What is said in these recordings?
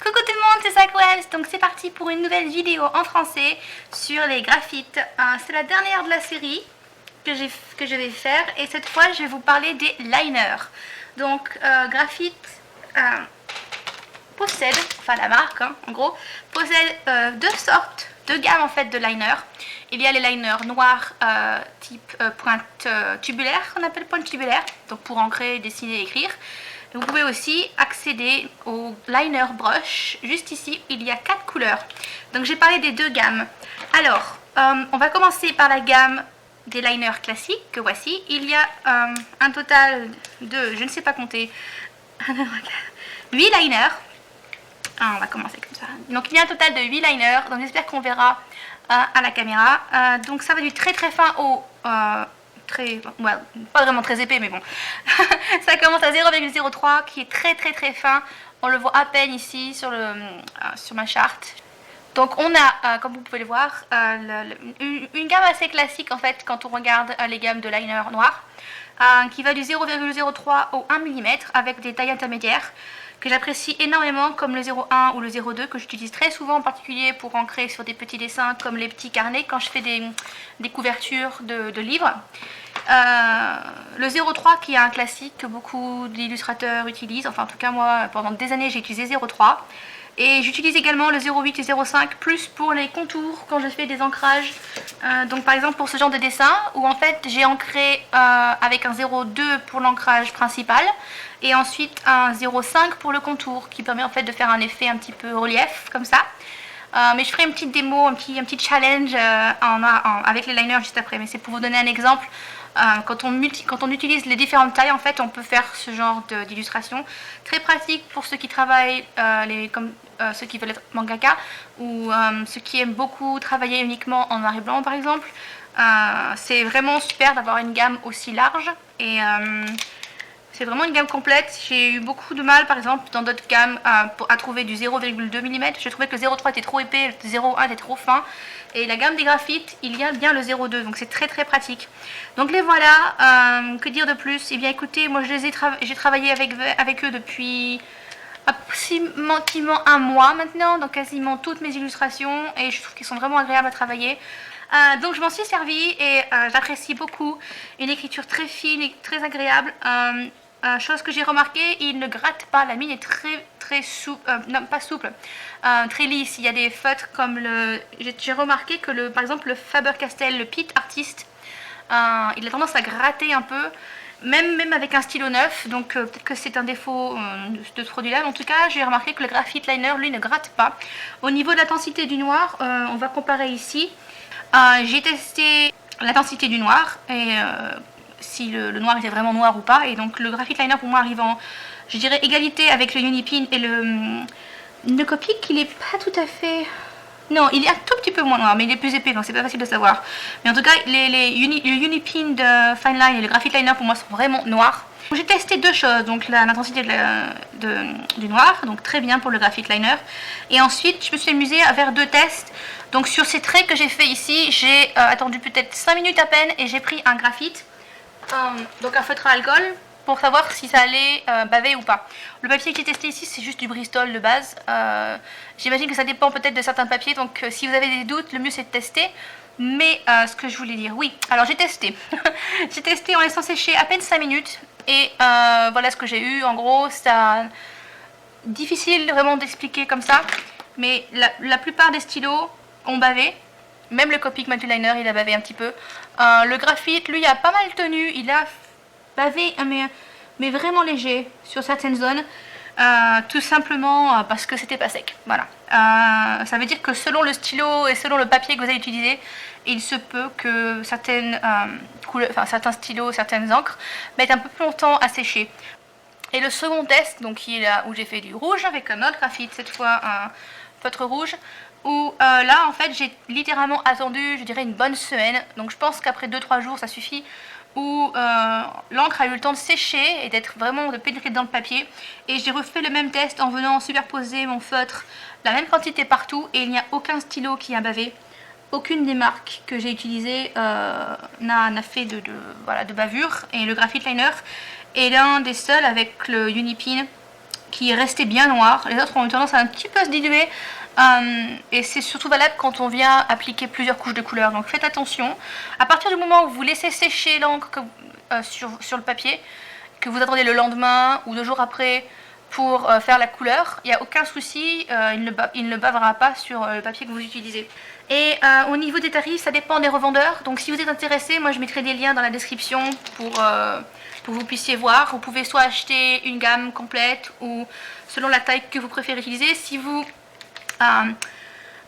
Coucou tout le monde, c'est Sakwems, donc c'est parti pour une nouvelle vidéo en français sur les graphites. C'est la dernière de la série que je vais faire et cette fois je vais vous parler des liners. Donc Graphite possède, enfin la marque en gros, possède deux gammes en fait de liners. Il y a les liners noirs type pointe tubulaire, qu'on appelle pointe tubulaire, donc pour ancrer, dessiner et écrire. Vous pouvez aussi accéder au liner brush. Juste ici, il y a 4 couleurs. Donc j'ai parlé des deux gammes. Alors, on va commencer par la gamme des liners classiques que voici. Il y a un total de, je ne sais pas compter, 8 liners. On va commencer comme ça. Donc il y a un total de 8 liners. Donc j'espère qu'on verra à la caméra. Donc ça va du très très fin au... ouais, pas vraiment très épais mais bon ça commence à 0,03 qui est très très très fin, on le voit à peine ici sur ma charte. Donc on a comme vous pouvez le voir une gamme assez classique en fait quand on regarde les gammes de liner noirs qui va du 0,03 au 1 mm avec des tailles intermédiaires que j'apprécie énormément, comme le 0,1 ou le 0,2 que j'utilise très souvent, en particulier pour ancrer sur des petits dessins comme les petits carnets quand je fais des couvertures de livres. Le 0,3 qui est un classique que beaucoup d'illustrateurs utilisent, enfin en tout cas moi pendant des années j'ai utilisé 0,3. Et j'utilise également le 0,8 et 0,5 plus pour les contours quand je fais des ancrages. Donc par exemple pour ce genre de dessin où en fait j'ai ancré avec un 0,2 pour l'ancrage principal et ensuite un 0,5 pour le contour qui permet en fait de faire un effet un petit peu relief comme ça. Mais je ferai une petite démo, un petit challenge avec les liners juste après. Mais c'est pour vous donner un exemple. Quand on utilise les différentes tailles, en fait, on peut faire ce genre d'illustration. Très pratique pour ceux qui travaillent, comme ceux qui veulent être mangaka, ou ceux qui aiment beaucoup travailler uniquement en noir et blanc, par exemple. C'est vraiment super d'avoir une gamme aussi large. Et c'est vraiment une gamme complète. J'ai eu beaucoup de mal, par exemple, dans d'autres gammes, à trouver du 0,2 mm. Je trouvais que le 0,3 était trop épais, le 0,1 était trop fin. Et la gamme des graphites, il y a bien le 0,2, donc c'est très très pratique. Donc les voilà, que dire de plus? Eh bien écoutez, moi j'ai travaillé avec eux depuis approximativement un mois maintenant, donc quasiment toutes mes illustrations, et je trouve qu'ils sont vraiment agréables à travailler. Donc je m'en suis servie et j'apprécie beaucoup. Une écriture très fine et très agréable. Chose que j'ai remarqué, il ne gratte pas, la mine est très souple, non pas souple, très lisse. Il y a des feutres comme j'ai remarqué que par exemple le Faber-Castell, le Pitt Artist, il a tendance à gratter un peu, même avec un stylo neuf, donc peut-être que c'est un défaut de ce produit-là, mais en tout cas j'ai remarqué que le Graphite Liner, lui, ne gratte pas. Au niveau de l'intensité du noir, on va comparer ici. J'ai testé l'intensité du noir et si le noir était vraiment noir ou pas, et donc le Graphite Liner pour moi arrive en, je dirais, égalité avec le Unipin et le Copic. Il est pas tout à fait... Non, il est un tout petit peu moins noir, mais il est plus épais, donc c'est pas facile de savoir. Mais en tout cas, le Unipin de Fine Line et le Graphite Liner pour moi sont vraiment noirs. J'ai testé deux choses, donc l'intensité du noir, donc très bien pour le Graphite Liner. Et ensuite, je me suis amusée à faire deux tests. Donc sur ces traits que j'ai fait ici, j'ai attendu peut-être 5 minutes à peine et j'ai pris un graphite, donc un feutre à alcool, pour savoir si ça allait baver ou pas. Le papier que j'ai testé ici, c'est juste du Bristol de base. J'imagine que ça dépend peut-être de certains papiers, donc si vous avez des doutes, le mieux c'est de tester. Mais ce que je voulais dire, oui, alors j'ai testé. J'ai testé en laissant sécher à peine 5 minutes. Et voilà ce que j'ai eu. En gros, c'est difficile vraiment d'expliquer comme ça. Mais la plupart des stylos ont bavé. Même le Copic Multiliner, il a bavé un petit peu. Le graphite, lui, a pas mal tenu. Il a bavé, mais vraiment léger sur certaines zones. Tout simplement parce que c'était pas sec. Voilà. Ça veut dire que selon le stylo et selon le papier que vous allez utiliser, il se peut que certains stylos, certaines encres mettent un peu plus longtemps à sécher. Et le second test, donc qui est là où j'ai fait du rouge avec un autre graphite, cette fois un feutre rouge, où là en fait j'ai littéralement attendu, je dirais, une bonne semaine. Donc je pense qu'après 2-3 jours ça suffit, où l'encre a eu le temps de sécher et de pénétrer dans le papier. Et j'ai refait le même test en venant superposer mon feutre, la même quantité partout, et il n'y a aucun stylo qui a bavé. Aucune des marques que j'ai utilisées n'a fait de bavure. Et le Graphite Liner est l'un des seuls avec le Unipin qui est resté bien noir. Les autres ont eu tendance à un petit peu se diluer. Et c'est surtout valable quand on vient appliquer plusieurs couches de couleur. Donc faites attention. À partir du moment où vous laissez sécher l'encre sur le papier, que vous attendez le lendemain ou 2 jours après pour faire la couleur, il n'y a aucun souci, il ne bavera pas sur le papier que vous utilisez. Et au niveau des tarifs, ça dépend des revendeurs. Donc si vous êtes intéressé, moi je mettrai des liens dans la description pour que vous puissiez voir. Vous pouvez soit acheter une gamme complète ou selon la taille que vous préférez utiliser. Si vous...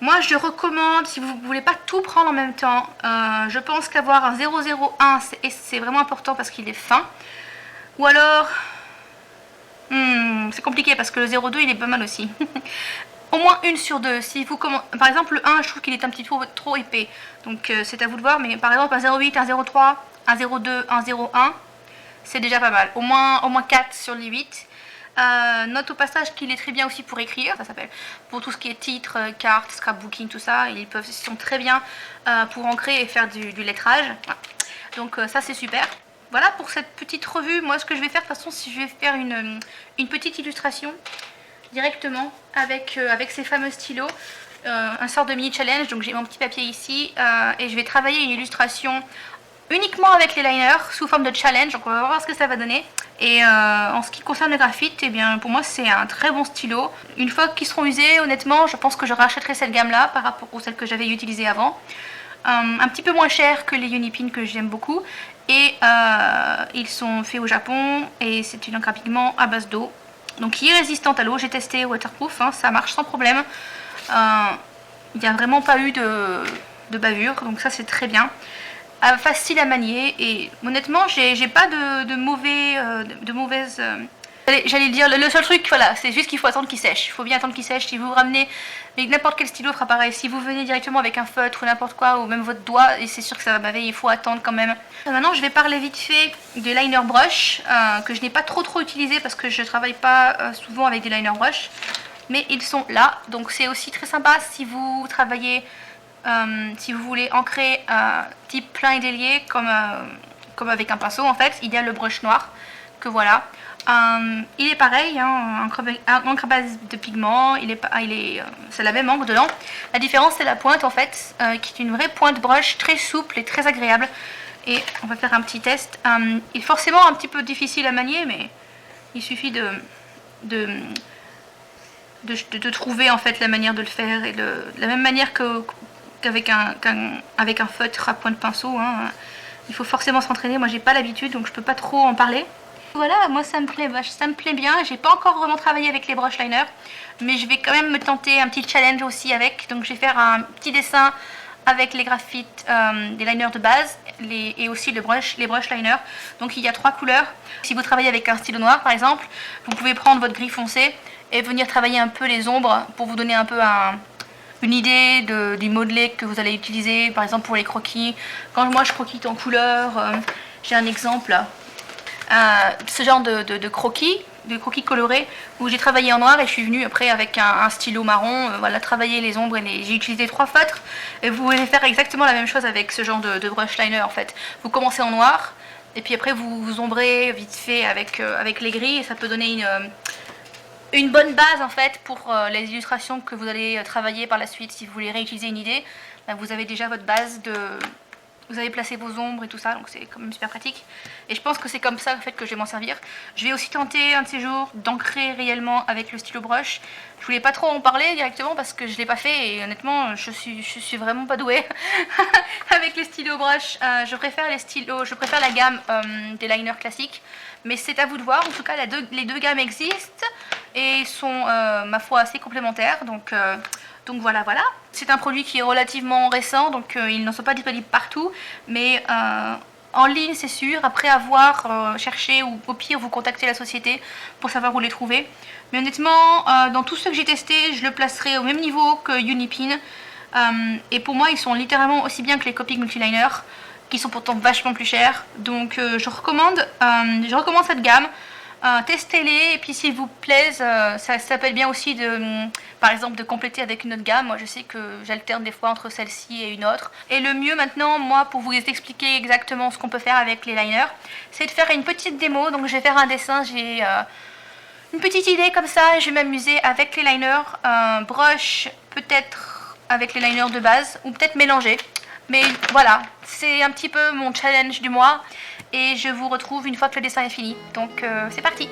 moi je recommande, si vous ne voulez pas tout prendre en même temps, je pense qu'avoir un 001 c'est vraiment important parce qu'il est fin. Ou alors... c'est compliqué parce que le 02 il est pas mal aussi. Au moins une sur deux. Si vous par exemple le 1 je trouve qu'il est un petit peu trop épais. Donc c'est à vous de voir. Mais par exemple un 08, un 03, un 02, un 01 c'est déjà pas mal. Au moins 4 sur les 8. Note au passage qu'il est très bien aussi pour écrire. Ça s'appelle pour tout ce qui est titres, cartes, scrapbooking, tout ça. Ils sont très bien pour ancrer et faire du lettrage. Voilà. Donc ça c'est super. Voilà pour cette petite revue. Moi ce que je vais faire de toute façon, si je vais faire une petite illustration directement avec ces fameux stylos, un sort de mini challenge. Donc j'ai mon petit papier ici et je vais travailler une illustration uniquement avec les liners sous forme de challenge. Donc on va voir ce que ça va donner. Et en ce qui concerne le graphite, eh bien pour moi c'est un très bon stylo. Une fois qu'ils seront usés, honnêtement je pense que je rachèterai cette gamme là par rapport aux celles que j'avais utilisées avant. Un petit peu moins cher que les Unipin que j'aime beaucoup. Et ils sont faits au Japon et c'est une encre à pigment à base d'eau. Donc qui est résistante à l'eau, j'ai testé waterproof, hein, ça marche sans problème. Il n'y a vraiment pas eu de bavure, donc ça c'est très bien. Facile à manier et honnêtement j'ai pas de mauvaises... J'allais dire, le seul truc, voilà, c'est juste qu'il faut attendre qu'il sèche. Il faut bien attendre qu'il sèche. Si vous ramenez n'importe quel stylo fera pareil. Si vous venez directement avec un feutre ou n'importe quoi, ou même votre doigt, et c'est sûr que ça va baver, il faut attendre quand même. Maintenant, je vais parler vite fait des liner brush, que je n'ai pas trop utilisé parce que je travaille pas souvent avec des liner brush. Mais ils sont là, donc c'est aussi très sympa si vous travaillez, si vous voulez ancrer type plein et délié, comme avec un pinceau en fait. Il y a le brush noir, que voilà. Il est pareil, hein, encre à base de pigment, c'est la même encre dedans. La différence c'est la pointe en fait, qui est une vraie pointe brush très souple et très agréable. Et on va faire un petit test. Il est forcément un petit peu difficile à manier, mais il suffit de trouver en fait la manière de le faire et de la même manière qu'avec un feutre à pointe pinceau. Hein. Il faut forcément s'entraîner. Moi j'ai pas l'habitude donc je peux pas trop en parler. Voilà, moi ça me plaît bien. J'ai pas encore vraiment travaillé avec les brush liners, mais je vais quand même me tenter un petit challenge aussi avec. Donc je vais faire un petit dessin avec les graphites des liners de base et aussi les brush liners. Donc il y a 3 couleurs. Si vous travaillez avec un stylo noir par exemple, vous pouvez prendre votre gris foncé et venir travailler un peu les ombres pour vous donner un peu une idée du modelé que vous allez utiliser. Par exemple pour les croquis, quand moi je croquis en couleur, j'ai un exemple là. Ce genre de croquis colorés où j'ai travaillé en noir et je suis venue après avec un stylo marron, voilà, travailler les ombres et j'ai utilisé 3 feutres. Et vous pouvez faire exactement la même chose avec ce genre de brush liner en fait. Vous commencez en noir et puis après vous ombrez vite fait avec les gris et ça peut donner une bonne base en fait pour les illustrations que vous allez travailler par la suite. Si vous voulez réutiliser une idée, ben, vous avez déjà votre base vous avez placé vos ombres et tout ça, donc c'est quand même super pratique. Et je pense que c'est comme ça en fait que je vais m'en servir. Je vais aussi tenter un de ces jours d'ancrer réellement avec le stylo brush. Je voulais pas trop en parler directement parce que je l'ai pas fait et honnêtement je suis vraiment pas douée avec les stylos brush. Je préfère la gamme des liners classiques, mais c'est à vous de voir. En tout cas les deux gammes existent et sont ma foi assez complémentaires, donc voilà. C'est un produit qui est relativement récent, donc ils n'en sont pas disponibles partout, mais en ligne c'est sûr, après avoir cherché ou au pire vous contactez la société pour savoir où les trouver. Mais honnêtement, dans tous ceux que j'ai testés, je le placerai au même niveau que Unipin. Et pour moi, ils sont littéralement aussi bien que les Copic Multiliner, qui sont pourtant vachement plus chers. Donc je recommande cette gamme. Testez-les et puis s'ils vous plaisent, ça s'appelle bien aussi par exemple de compléter avec une autre gamme. Moi je sais que j'alterne des fois entre celle-ci et une autre. Et le mieux maintenant, moi pour vous expliquer exactement ce qu'on peut faire avec les liners, c'est de faire une petite démo. Donc je vais faire un dessin, j'ai une petite idée comme ça. Je vais m'amuser avec les liners, brush peut-être avec les liners de base ou peut-être mélanger. Mais voilà, c'est un petit peu mon challenge du mois et je vous retrouve une fois que le dessin est fini. Donc c'est parti!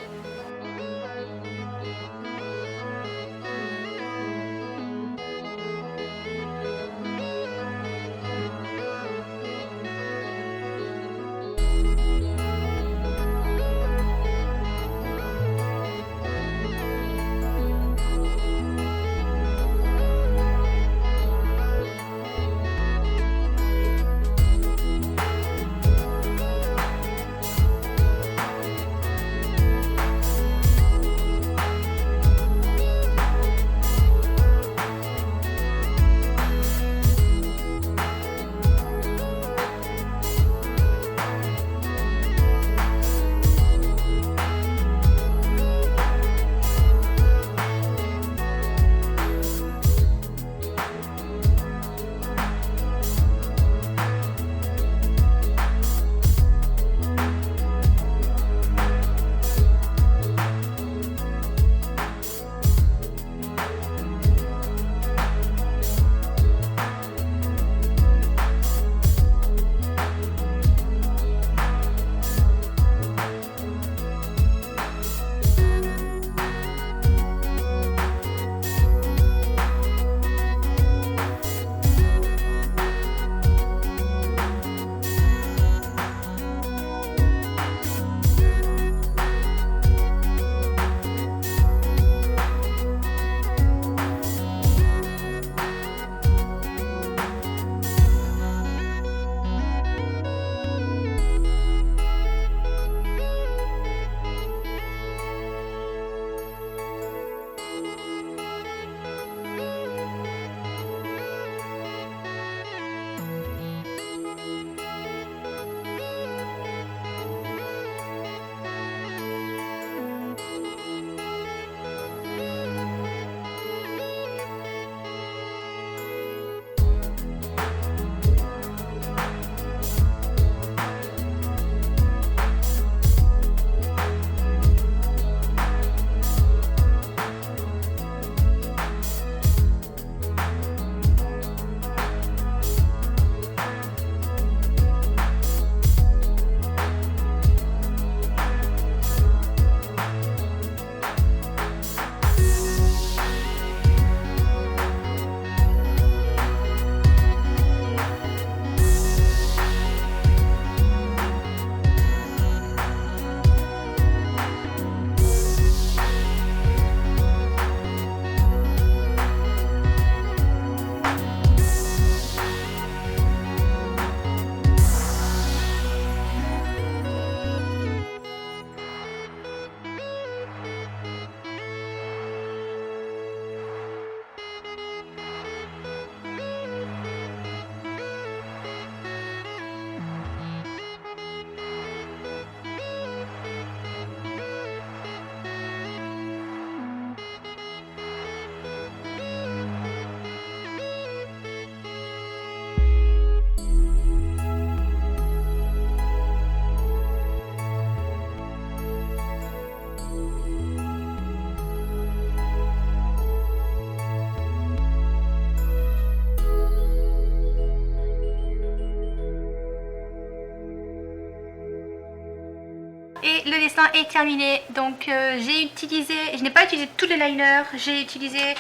Et le dessin est terminé. Donc je n'ai pas utilisé tous les liners, j'ai utilisé,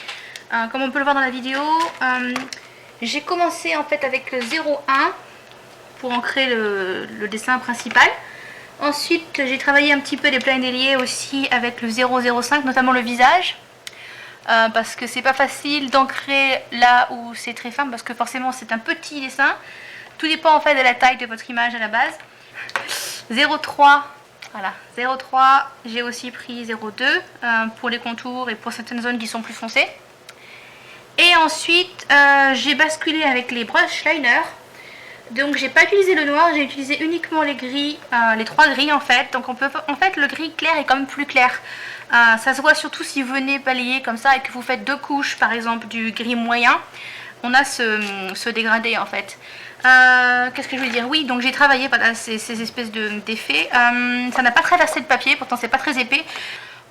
comme on peut le voir dans la vidéo, j'ai commencé en fait avec le 01 pour ancrer le dessin principal. Ensuite j'ai travaillé un petit peu les pleins déliés aussi avec le 005, notamment le visage. Parce que c'est pas facile d'ancrer là où c'est très fin, parce que forcément c'est un petit dessin. Tout dépend en fait de la taille de votre image à la base. 03, voilà, 03, j'ai aussi pris 02 pour les contours et pour certaines zones qui sont plus foncées. Et ensuite j'ai basculé avec les brush liners. Donc j'ai pas utilisé le noir, j'ai utilisé uniquement les gris, les trois gris en fait. Donc en fait le gris clair est quand même plus clair. Ça se voit surtout si vous venez balayer comme ça et que vous faites deux couches par exemple du gris moyen. On a ce dégradé en fait. Qu'est-ce que je veux dire? Oui, donc j'ai travaillé voilà, ces espèces d'effets. Ça n'a pas traversé le papier, pourtant c'est pas très épais.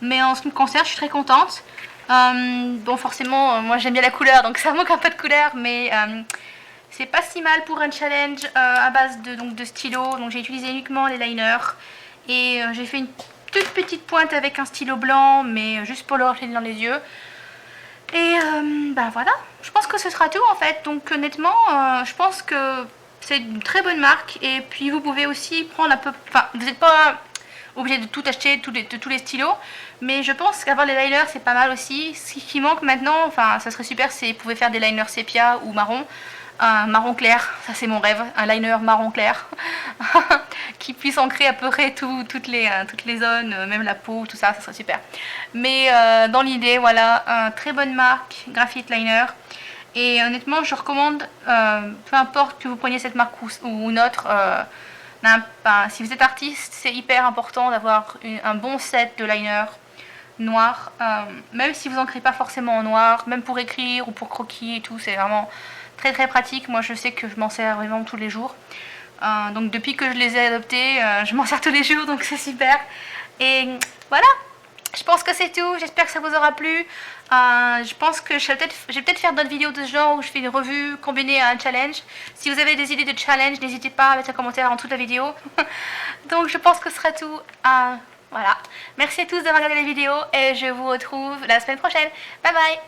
Mais en ce qui me concerne, je suis très contente. Bon, forcément, moi j'aime bien la couleur, donc ça manque un peu de couleur, mais c'est pas si mal pour un challenge à base de stylo. Donc j'ai utilisé uniquement les liners et j'ai fait une toute petite pointe avec un stylo blanc, mais juste pour le refléter dans les yeux. Et bah voilà, je pense que ce sera tout en fait. Donc honnêtement, je pense que c'est une très bonne marque. Et puis vous pouvez aussi prendre un peu... Enfin, vous n'êtes pas obligé de tout acheter, de tous les stylos. Mais je pense qu'avoir les liners, c'est pas mal aussi. Ce qui manque maintenant, enfin, ça serait super, c'est vous pouvez faire des liners sépia ou marron. Un marron clair, ça c'est mon rêve, un liner marron clair qui puisse ancrer à peu près toutes les zones, même la peau, tout ça, ça serait super. Mais dans l'idée, voilà, très bonne marque, Graphite Liner. Et honnêtement, je recommande, peu importe que vous preniez cette marque ou une autre, si vous êtes artiste, c'est hyper important d'avoir un bon set de liner noir, même si vous n'ancrez pas forcément en noir, même pour écrire ou pour croquis et tout, c'est vraiment très très pratique. Moi je sais que je m'en sers vraiment tous les jours. Donc depuis que je les ai adoptés, je m'en sers tous les jours, donc c'est super. Et voilà, je pense que c'est tout. J'espère que ça vous aura plu. Je pense que je vais peut-être faire d'autres vidéos de ce genre où je fais une revue combinée à un challenge. Si vous avez des idées de challenge, n'hésitez pas à mettre un commentaire en toute la vidéo. Donc je pense que ce sera tout. Voilà. Merci à tous d'avoir regardé la vidéo et je vous retrouve la semaine prochaine. Bye bye.